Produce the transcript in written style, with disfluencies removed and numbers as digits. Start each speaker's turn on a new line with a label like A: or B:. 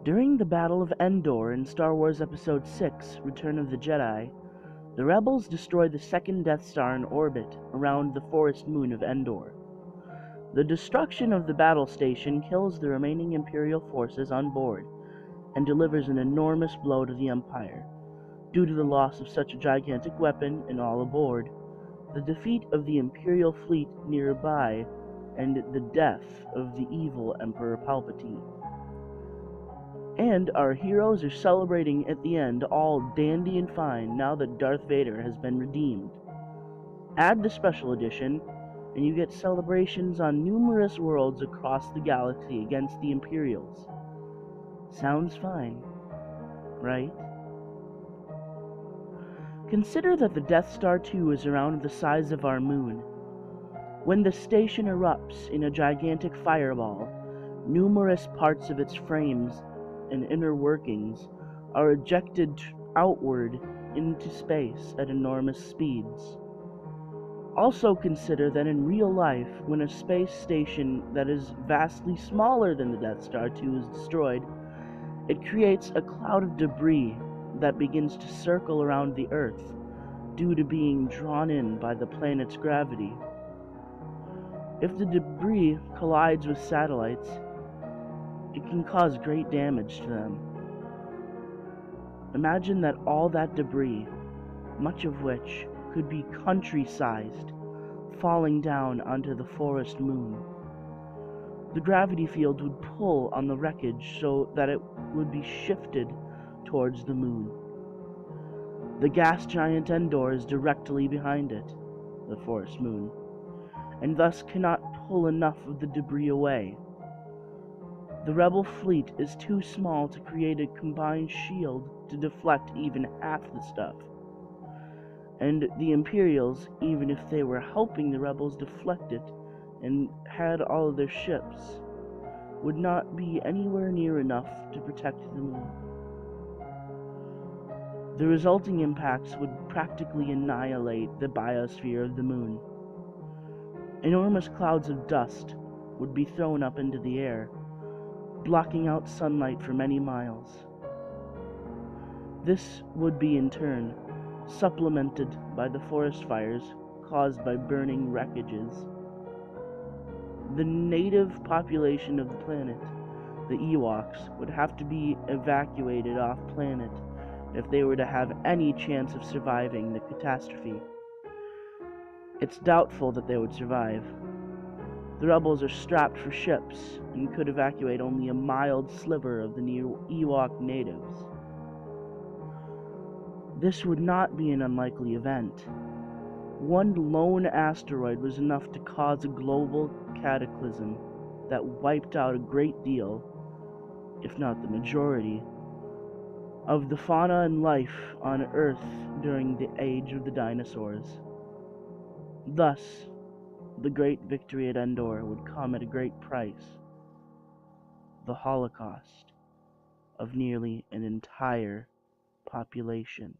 A: During the Battle of Endor in Star Wars Episode 6, Return of the Jedi, the Rebels destroy the second Death Star in orbit around the forest moon of Endor. The destruction of the battle station kills the remaining Imperial forces on board and delivers an enormous blow to the Empire. Due to the loss of such a gigantic weapon and all aboard, the defeat of the Imperial fleet nearby, and the death of the evil Emperor Palpatine. And our heroes are celebrating at the end, all dandy and fine, now that Darth Vader has been redeemed. Add the special edition, and you get celebrations on numerous worlds across the galaxy against the Imperials. Sounds fine, right? Consider that the Death Star 2 is around the size of our moon. When the station erupts in a gigantic fireball, numerous parts of its frames and inner workings are ejected outward into space at enormous speeds. Also consider that in real life, when a space station that is vastly smaller than the Death Star 2 is destroyed, it creates a cloud of debris that begins to circle around the Earth due to being drawn in by the planet's gravity. If the debris collides with satellites, it can cause great damage to them. Imagine that all that debris, much of which could be country-sized, falling down onto the forest moon. The gravity field would pull on the wreckage so that it would be shifted towards the moon. The gas giant Endor is directly behind it, the forest moon, and thus cannot pull enough of the debris away. The rebel fleet is too small to create a combined shield to deflect even half the stuff. And the Imperials, even if they were helping the rebels deflect it and had all of their ships, would not be anywhere near enough to protect the moon. The resulting impacts would practically annihilate the biosphere of the moon. Enormous clouds of dust would be thrown up into the air, blocking out sunlight for many miles. This would be, in turn, supplemented by the forest fires caused by burning wreckages. The native population of the planet, the Ewoks, would have to be evacuated off-planet if they were to have any chance of surviving the catastrophe. It's doubtful that they would survive. The rebels are strapped for ships and could evacuate only a mild sliver of the Ewok natives. This would not be an unlikely event. One lone asteroid was enough to cause a global cataclysm that wiped out a great deal, if not the majority, of the fauna and life on Earth during the age of the dinosaurs. Thus, the great victory at Endor would come at a great price: the Holocaust of nearly an entire population.